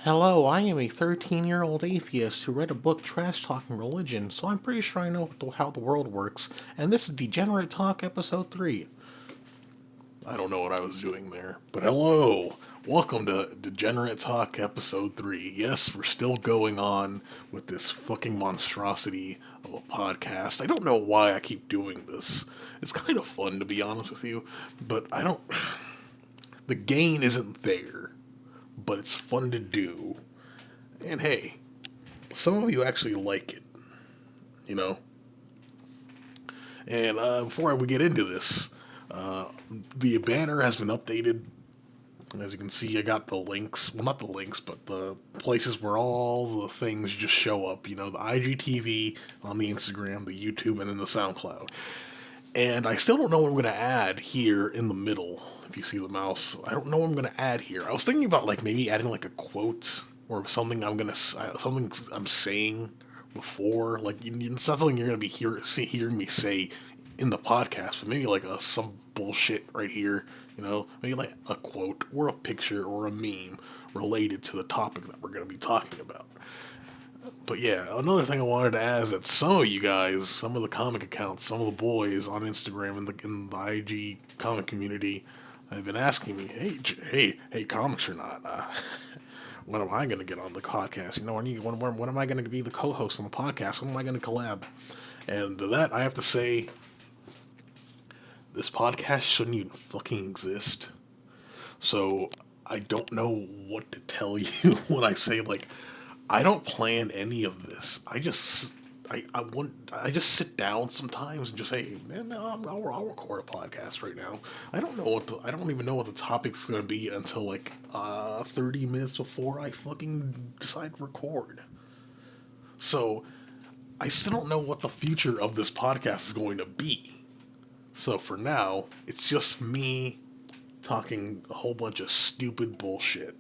Hello, I am a 13-year-old atheist who read a book trash-talking religion, so I'm pretty sure I know how the world works, and this is Degenerate Talk Ep.3. I don't know what I was doing there, but hello! Welcome to Degenerate Talk Episode 3. Yes, we're still going on with this fucking monstrosity of a podcast. I don't know why I keep doing this. It's kind of fun, to be honest with you, but I don't. The gain isn't there, but it's fun to do. And hey, some of you actually like it, you know? And before we get into this, uh, the banner has been updated. As you can see, I got the links. Well, not the links, but the places where all the things just show up. You know, the IGTV on the Instagram, the YouTube, and then the SoundCloud. And I still don't know what I'm going to add here in the middle. If you see the mouse, I don't know what I'm going to add here. I was thinking about like maybe adding like a quote or something something I'm saying before. Like it's not something you're going to be hearing me say in the podcast, but maybe like some bullshit right here. You know, maybe like a quote or a picture or a meme related to the topic that we're going to be talking about. But yeah, another thing I wanted to add is that some of you guys, some of the comic accounts, some of the boys on Instagram and in the IG comic community, have been asking me, hey, comics or not? When am I going to get on the podcast? You know, when am I going to be the co-host on the podcast? When am I going to collab? And to that, I have to say, this podcast shouldn't even fucking exist. So I don't know what to tell you when I say like I don't plan any of this. I just sit down sometimes and just say, man, no, I'll record a podcast right now. I don't even know what the topic's gonna be until like 30 minutes before I fucking decide to record. So I still don't know what the future of this podcast is going to be. So for now, it's just me talking a whole bunch of stupid bullshit.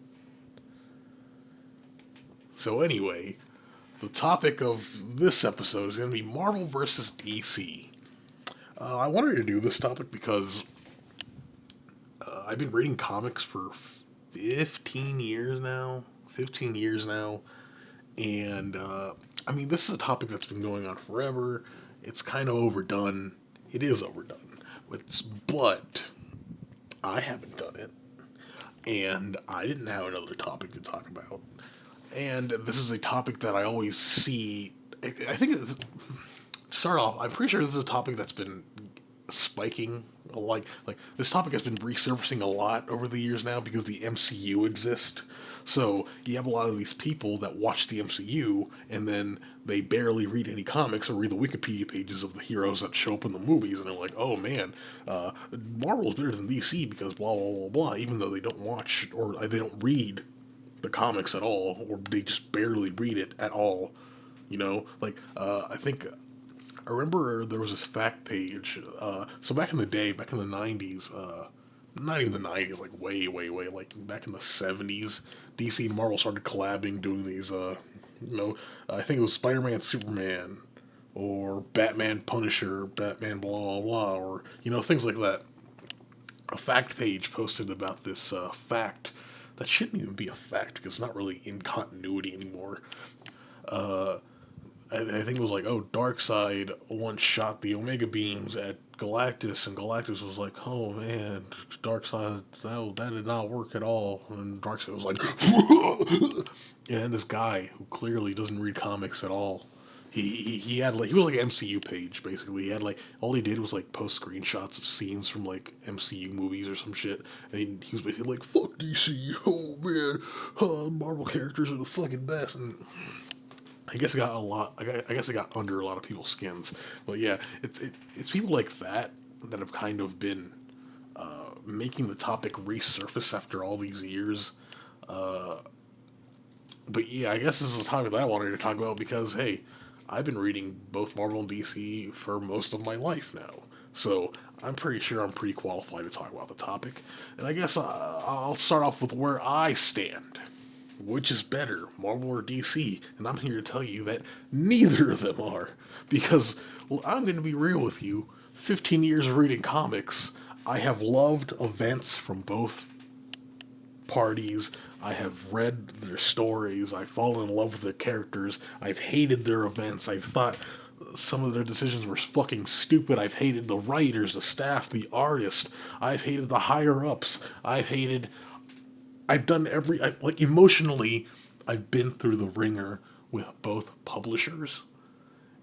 So anyway, the topic of this episode is going to be Marvel vs. DC. I wanted to do this topic because I've been reading comics for 15 years now. 15 years now. And, I mean, this is a topic that's been going on forever. It's kind of overdone. It is overdone. But I haven't done it. And I didn't have another topic to talk about. And this is a topic that I always see. I think start off. I'm pretty sure this is a topic that's been spiking. Like this topic has been resurfacing a lot over the years now because the MCU exists. So you have a lot of these people that watch the MCU and then they barely read any comics or read the Wikipedia pages of the heroes that show up in the movies, and they're like, "Oh man, Marvel's better than DC because blah blah blah blah." Even though they don't watch or they don't read the comics at all, or they just barely read it at all. You know, like I remember there was this fact page. So back in the day, back in the '90s, not even the '90s, like way, like back in the '70s, DC and Marvel started collabing, doing these. I think it was Spider-Man, Superman, or Batman, Punisher, Batman, blah blah blah, or things like that. A fact page posted about this fact that shouldn't even be a fact because it's not really in continuity anymore. Uh, I think it was like, oh, Darkseid once shot the Omega beams at Galactus, and Galactus was like, oh man, Darkseid, that did not work at all. And Darkseid was like, and this guy who clearly doesn't read comics at all. He had like he was like an MCU page basically. He had like all he did was like post screenshots of scenes from like MCU movies or some shit, and he was basically like fuck DC, oh man, Marvel characters are the fucking best. And I guess it got a lot. I guess it got under a lot of people's skins. But yeah, it's people like that that have kind of been making the topic resurface after all these years. Uh, but yeah, I guess this is a topic that I wanted to talk about because hey, I've been reading both Marvel and DC for most of my life now, so I'm pretty sure I'm pretty qualified to talk about the topic. And I guess I'll start off with where I stand. Which is better, Marvel or DC? And I'm here to tell you that neither of them are. Because, well, I'm going to be real with you. 15 years of reading comics, I have loved events from both parties. I have read their stories. I've fallen in love with their characters. I've hated their events. I've thought some of their decisions were fucking stupid. I've hated the writers, the staff, the artist. I've hated the higher ups. I've done like emotionally, I've been through the ringer with both publishers.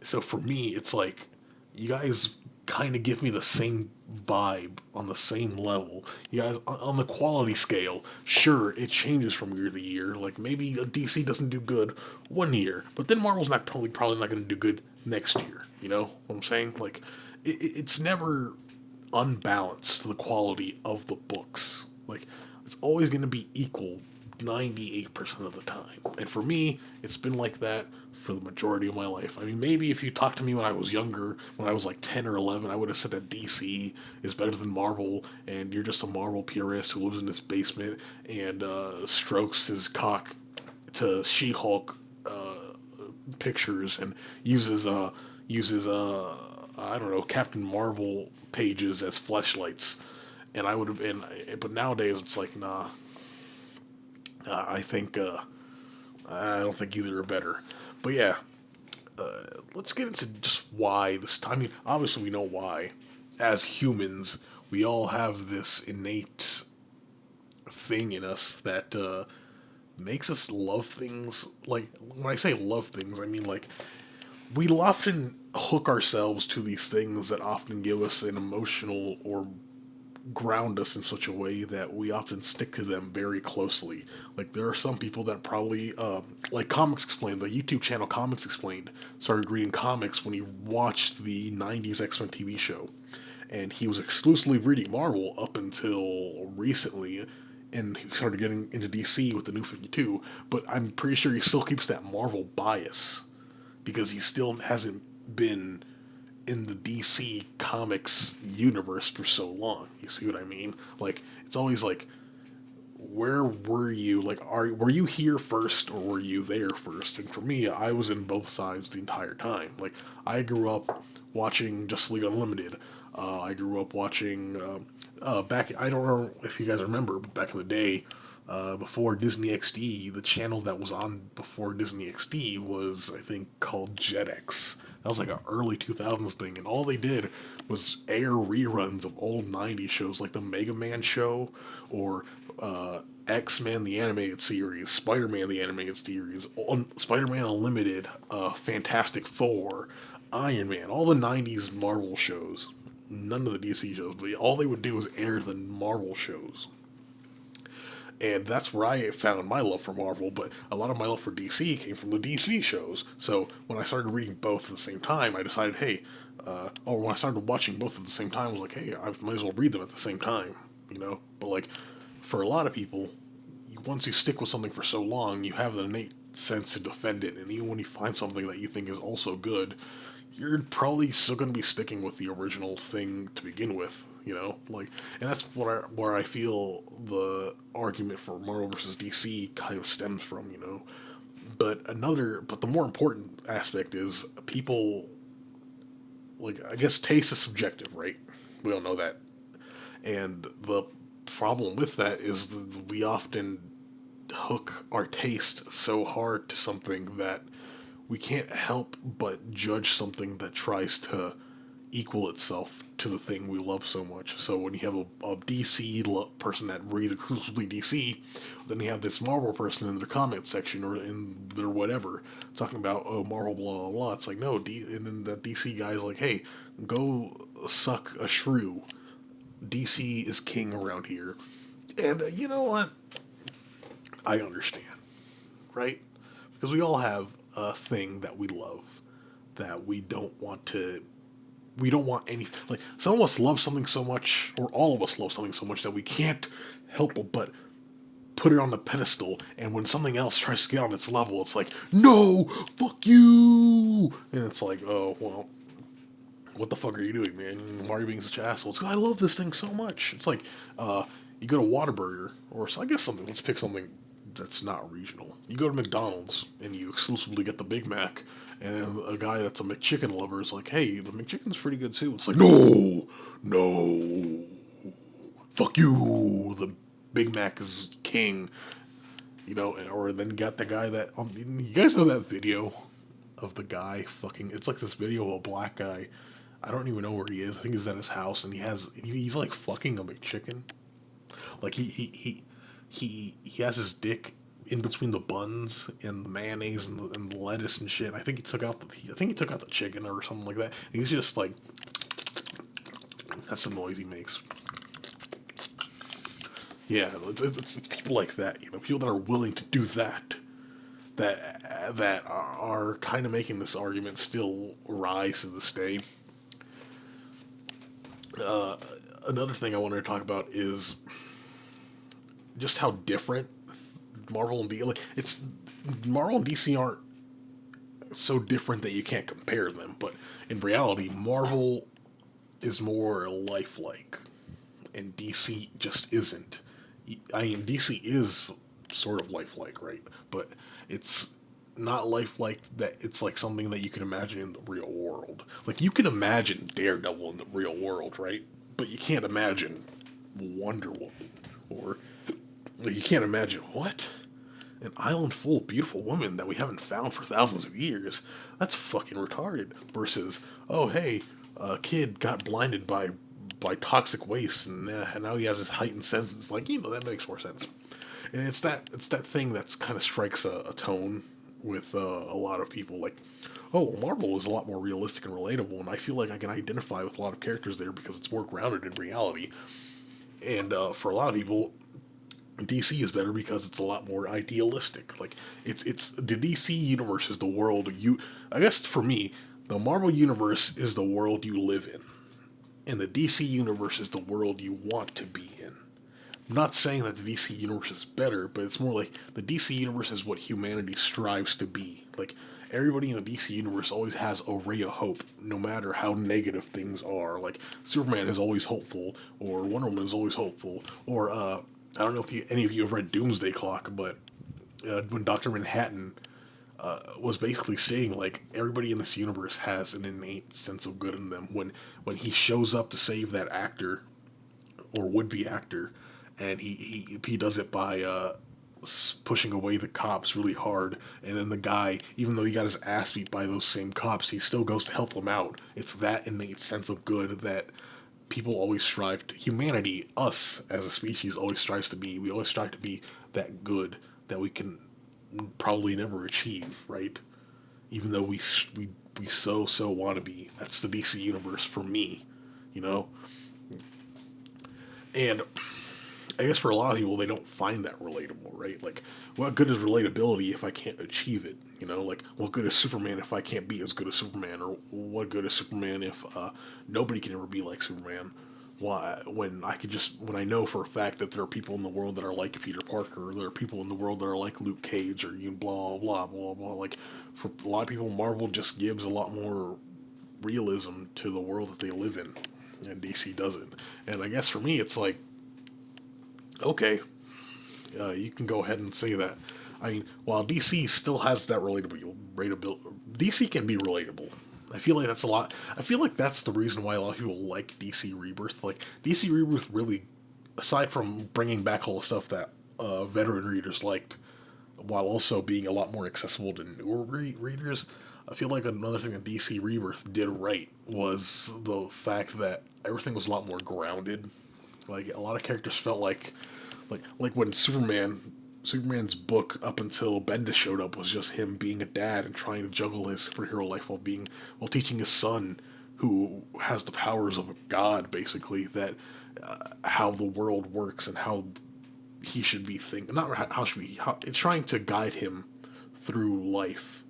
So for me, it's like you guys kind of give me the same vibe on the same level. You guys on the quality scale, sure, it changes from year to year. Like maybe a DC doesn't do good one year, but then Marvel's not probably not going to do good next year. You know what I'm saying? Like it's never unbalanced the quality of the books. Like it's always going to be equal 98% of the time. And for me, it's been like that for the majority of my life. I mean, maybe if you talked to me when I was younger, when I was like 10 or 11, I would have said that DC is better than Marvel, and you're just a Marvel purist who lives in his basement and strokes his cock to She-Hulk pictures and uses I don't know, Captain Marvel pages as fleshlights. And I would have been, but nowadays it's like, nah, I think I don't think either are better. But yeah, let's get into just why this. I mean, obviously we know why. As humans, we all have this innate thing in us that makes us love things. Like when I say love things, I mean like we often hook ourselves to these things that often give us an emotional or ground us in such a way that we often stick to them very closely. Like there are some people that probably, like Comics Explained, the YouTube channel Comics Explained, started reading comics when he watched the '90s X-Men TV show, and he was exclusively reading Marvel up until recently. And he started getting into DC with the New 52, but I'm pretty sure he still keeps that Marvel bias because he still hasn't been in the DC Comics universe for so long. You see what I mean? Like it's always like, where were you? Like, were you here first or were you there first? And for me, I was in both sides the entire time. Like I grew up watching Just League Unlimited. I grew up watching back. I don't know if you guys remember, but back in the day, before Disney XD, the channel that was on before Disney XD was, I think, called Jetix. That was like an early 2000s thing, and all they did was air reruns of old '90s shows like the Mega Man show or X-Men the animated series, Spider-Man the animated series, Spider-Man Unlimited, Fantastic Four, Iron Man, all the '90s Marvel shows. None of the DC shows, but all they would do was air the Marvel shows. And that's where I found my love for Marvel, but a lot of my love for DC came from the DC shows. So when I started reading both at the same time, I decided, hey, or when I started watching both at the same time, I was like, hey, I might as well read them at the same time, you know? But like, for a lot of people, once you stick with something for so long, you have an innate sense to defend it, and even when you find something that you think is also good, you're probably still going to be sticking with the original thing to begin with, you know, like, and that's where I feel the argument for Marvel versus DC kind of stems from, you know. But the more important aspect is people, like, I guess taste is subjective, right? We all know that, and the problem with that is that we often hook our taste so hard to something that we can't help but judge something that tries to equal itself to the thing we love so much. So when you have a DC person that reads exclusively DC, then you have this Marvel person in their comment section or in their whatever talking about, oh, Marvel blah blah blah. It's like, no, and then that DC guy is like, hey, go suck a shrew. DC is king around here. And you know what? I understand, right? Because we all have a thing that we love that we don't want any, like, some of us love something so much, or all of us love something so much that we can't help but put it on the pedestal, and when something else tries to get on its level, it's like, no, fuck you, and it's like, oh, well, what the fuck are you doing, man? Why are you being such an asshole? It's 'cause I love this thing so much. It's like, you go to Whataburger, or so I guess something, let's pick something that's not regional. You go to McDonald's, and you exclusively get the Big Mac, and a guy that's a McChicken lover is like, hey, the McChicken's pretty good too. It's like, no, no, fuck you. The Big Mac is king. You know, or then got the guy that you guys know that video of the guy fucking. It's like this video of a black guy. I don't even know where he is. I think he's at his house, and he's like fucking a McChicken. Like he has his dick in between the buns and the mayonnaise and the lettuce and shit. I think he took out the chicken or something like that. And he's just like, that's the noise he makes. Yeah, it's people like that, you know, people that are willing to do that, that are kind of making this argument still rise to this day. Uh, Another thing I wanted to talk about is just how different Marvel and DC. Like, it's Marvel and DC aren't so different that you can't compare them, but in reality, Marvel is more lifelike, and DC just isn't. I mean, DC is sort of lifelike, right? But it's not lifelike that it's like something that you can imagine in the real world. Like, you can imagine Daredevil in the real world, right? But you can't imagine Wonder Woman. Or like, you can't imagine what? An island full of beautiful women that we haven't found for thousands of years. That's fucking retarded. Versus, oh hey, a kid got blinded by toxic waste, and now he has his heightened senses. Like, you know, that makes more sense. And it's that thing that's kind of strikes a tone with a lot of people. Like, oh, Marvel is a lot more realistic and relatable, and I feel like I can identify with a lot of characters there because it's more grounded in reality. And for a lot of people, DC is better because it's a lot more idealistic. Like, it's the DC universe is the world you. I guess for me, the Marvel universe is the world you live in, and the DC universe is the world you want to be in. I'm not saying that the DC universe is better, but it's more like the DC universe is what humanity strives to be. Like, everybody in the DC universe always has a ray of hope, no matter how negative things are. Like, Superman is always hopeful, or Wonder Woman is always hopeful, or I don't know if any of you have read Doomsday Clock, but when Doctor Manhattan was basically saying, like, everybody in this universe has an innate sense of good in them. When he shows up to save that actor or would be actor, and he does it by pushing away the cops really hard, and then the guy, even though he got his ass beat by those same cops, he still goes to help them out. It's that innate sense of good that people always strive to. Humanity, us as a species, always strives to be. We always strive to be that good that we can probably never achieve, right? Even though we so want to be. That's the DC universe for me, you know. And I guess for a lot of people, they don't find that relatable, right? Like, what good is relatability if I can't achieve it? You know, like, what good is Superman if I can't be as good as Superman? Or what good is Superman if nobody can ever be like Superman? Why, when I know for a fact that there are people in the world that are like Peter Parker, or there are people in the world that are like Luke Cage, or you blah blah blah blah. Like, for a lot of people, Marvel just gives a lot more realism to the world that they live in, and DC doesn't. And I guess for me, it's like, okay, you can go ahead and say that. I mean, while DC still has that relatability, DC can be relatable. I feel like that's a lot. I feel like that's the reason why a lot of people like DC Rebirth. Like, DC Rebirth really, aside from bringing back all the stuff that veteran readers liked, while also being a lot more accessible to newer readers, I feel like another thing that DC Rebirth did right was the fact that everything was a lot more grounded. Like, a lot of characters felt like when Superman's book up until Bendis showed up was just him being a dad and trying to juggle his superhero life while teaching his son, who has the powers of a god, basically, that how the world works and how he should be thinking. Not how should be. How, it's trying to guide him through life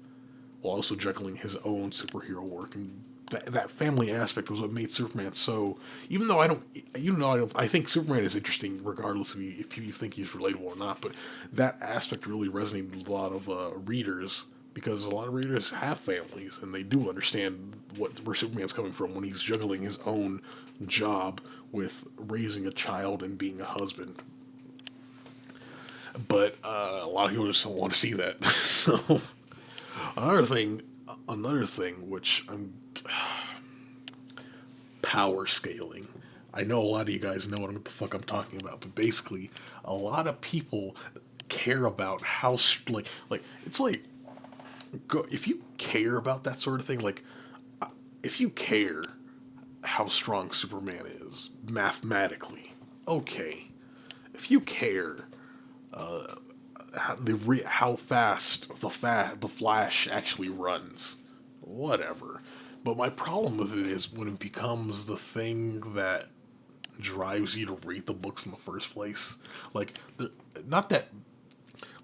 while also juggling his own superhero work. And that family aspect was what made Superman so. I think Superman is interesting regardless of if you think he's relatable or not. But that aspect really resonated with a lot of readers, because a lot of readers have families and they do understand where Superman's coming from when he's juggling his own job with raising a child and being a husband. But a lot of people just don't want to see that. So another thing which I'm power scaling. I know a lot of you guys know what the fuck I'm talking about, but basically, a lot of people care about how it's like if you care about that sort of thing, like if you care how strong Superman is mathematically, okay. If you care uh, how fast the Flash actually runs, whatever. But my problem with it is when it becomes the thing that drives you to read the books in the first place. Like, not that,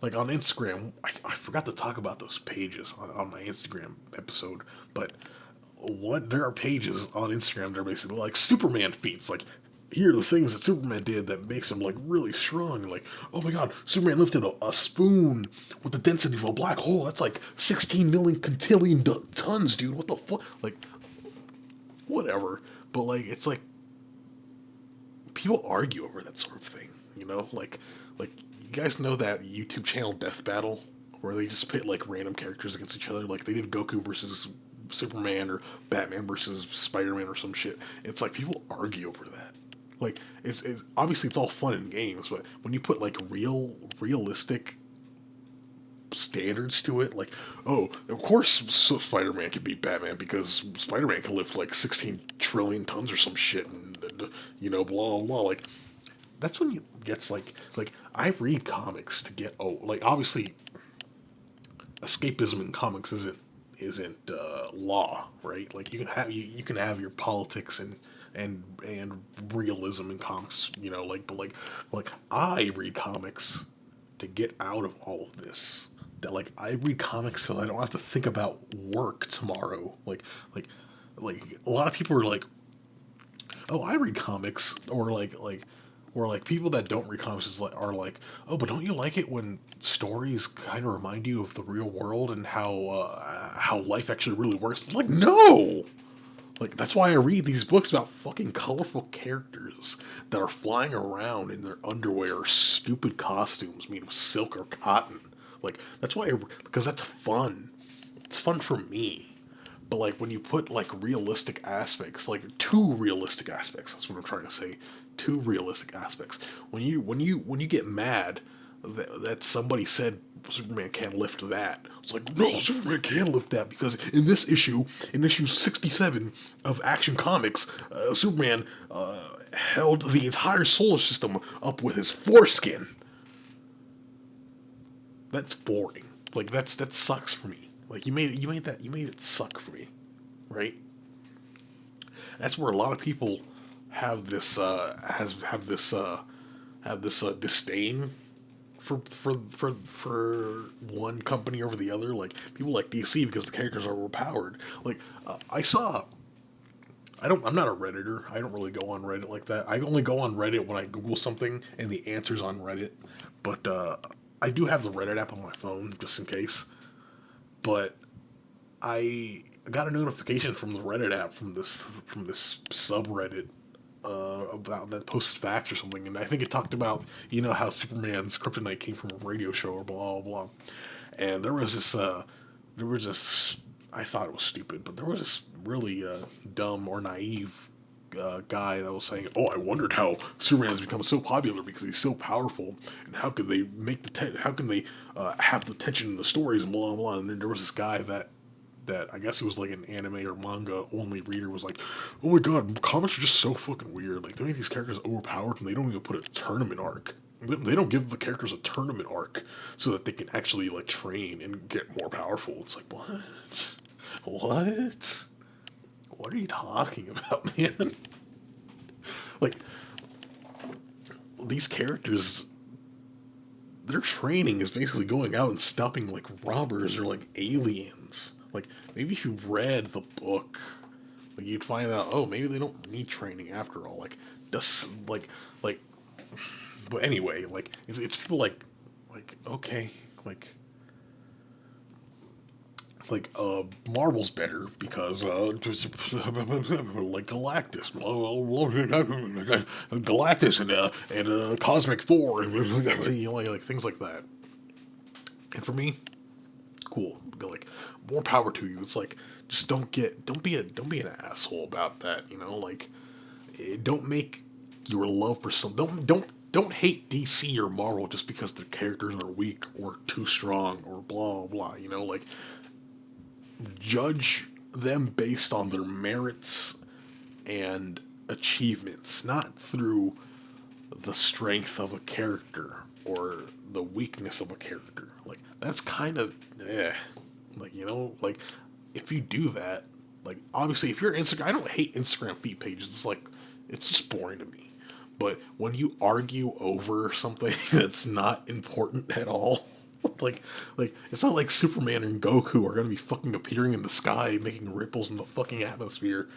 like on Instagram, I forgot to talk about those pages on my Instagram episode, but there are pages on Instagram that are basically like Superman feats, like here are the things that Superman did that makes him like really strong. Like, oh my God, Superman lifted a spoon with the density of a black hole. That's like 16 million quintillion tons, dude. What the fuck? Like, whatever. But like, it's like people argue over that sort of thing. You know, like you guys know that YouTube channel Death Battle where they just pit like random characters against each other. Like they did Goku versus Superman or Batman versus Spider-Man or some shit. It's like people argue over that. Like it's obviously it's all fun and games, but when you put like realistic standards to it, like oh, of course Spider-Man can beat Batman because Spider-Man can lift like 16 trillion tons or some shit, and you know blah blah blah. Like that's when it gets like I read comics to get like obviously escapism in comics isn't law, right? Like you can have your politics and realism in comics, you know, like but like I read comics to get out of all of this. That like I read comics so I don't have to think about work tomorrow. Like a lot of people are like, oh, I read comics, or like people that don't read comics are like, oh, but don't you like it when stories kind of remind you of the real world and how life actually really works? I'm like, no. Like that's why I read these books about fucking colorful characters that are flying around in their underwear or stupid costumes made of silk or cotton. Like that's why because that's fun. It's fun for me. But like when you put like realistic aspects, like too realistic aspects, that's what I'm trying to say. Too realistic aspects. When you get mad that somebody said Superman can't lift that, it's like no, Superman can lift that because in this issue, in issue 67 of Action Comics, Superman held the entire solar system up with his foreskin. That's boring. Like that sucks for me. Like you made it suck for me, right? That's where a lot of people have this disdain for one company over the other. Like people like DC because the characters are overpowered. Like I'm not a redditor. I don't really go on Reddit like that. I only go on Reddit when I Google something and the answer's on Reddit. But I do have the Reddit app on my phone just in case. But I got a notification from the Reddit app from this subreddit about that posted facts or something, and I think it talked about how Superman's kryptonite came from a radio show or blah blah blah, and there was this I thought it was stupid, but there was this really dumb or naive guy that was saying, "Oh, I wondered how Superman has become so popular because he's so powerful, and how could they make how can they have the tension in the stories and blah blah blah." And then there was this guy that I guess he was like an anime or manga only reader was like, "Oh my God, comics are just so fucking weird. Like they make these characters overpowered and they don't even put a tournament arc. They don't give the characters a tournament arc so that they can actually like train and get more powerful." It's like what? What? What are you talking about, man? Like, these characters, their training is basically going out and stopping, like, robbers or, like, aliens. Like, maybe if you read the book, like, you'd find out, oh, maybe they don't need training after all. Like, just, like, but anyway, like, it's people okay, Marvel's better because like Galactus, Galactus and Cosmic Thor, and like things like that. And for me, cool, like more power to you. It's like just don't be an asshole about that. Like don't make your love for some don't don't hate DC or Marvel just because their characters are weak or too strong or blah blah. Like, judge them based on their merits and achievements, not through the strength of a character or the weakness of a character. Like, that's kind of like, like, if you do that, like, obviously if you're Instagram, I don't hate Instagram feed pages. It's like, it's just boring to me. But when you argue over something that's not important at all, like it's not like Superman and Goku are gonna be fucking appearing in the sky making ripples in the fucking atmosphere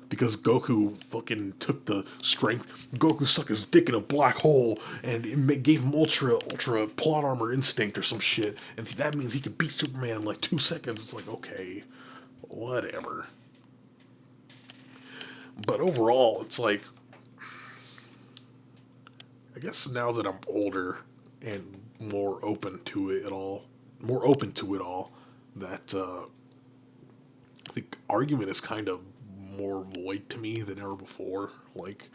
because Goku fucking took the strength. Goku stuck his dick in a black hole and it gave him ultra plot armor instinct or some shit, and that means he could beat Superman in like 2 seconds. It's like, okay, whatever. But overall, it's like, I guess now that I'm older and more open to it all, that the argument is kind of more void to me than ever before. Like,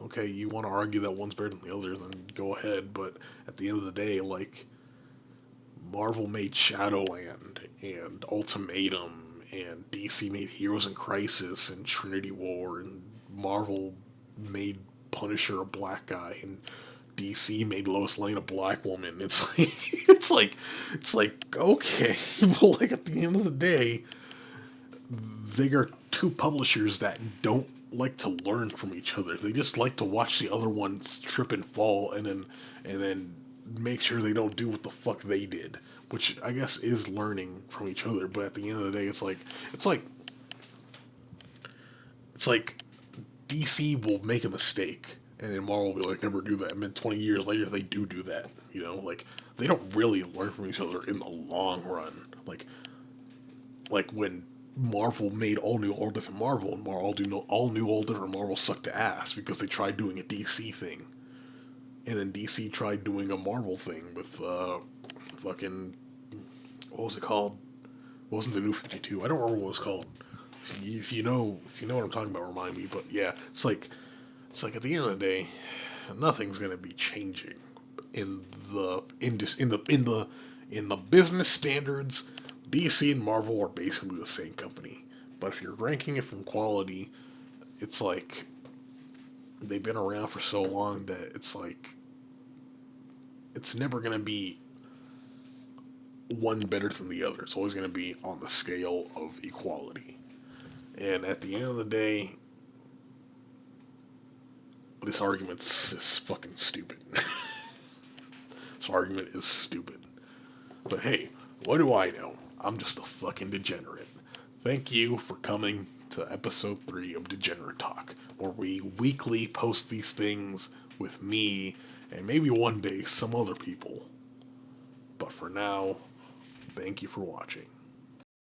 okay, you want to argue that one's better than the other, then go ahead. But at the end of the day, like, Marvel made Shadowland and Ultimatum, and DC made Heroes in Crisis and Trinity War, and Marvel made Punisher a black guy, and DC made Lois Lane a black woman. It's like, okay, but like at the end of the day, they are two publishers that don't like to learn from each other. They just like to watch the other ones trip and fall, and then make sure they don't do what the fuck they did, which I guess is learning from each other. But at the end of the day, it's like DC will make a mistake, and then Marvel will be like, never do that. And then 20 years later, they do that. Like, they don't really learn from each other in the long run. Like when Marvel made all new, all different Marvel, and all new, all different Marvel sucked ass because they tried doing a DC thing, and then DC tried doing a Marvel thing with fucking, what was it called? It wasn't the New 52. I don't remember what it was called. If you know what I'm talking about, remind me. But yeah, it's like at the end of the day, nothing's gonna be changing in the business standards. DC and Marvel are basically the same company. But if you're ranking it from quality, it's like they've been around for so long that it's like it's never gonna be one better than the other. It's always gonna be on the scale of equality. And at the end of the day, this argument is fucking stupid. This argument is stupid. But hey, what do I know? I'm just a fucking degenerate. Thank you for coming to episode 3 of Degenerate Talk, where we weekly post these things with me and maybe one day some other people. But for now, thank you for watching.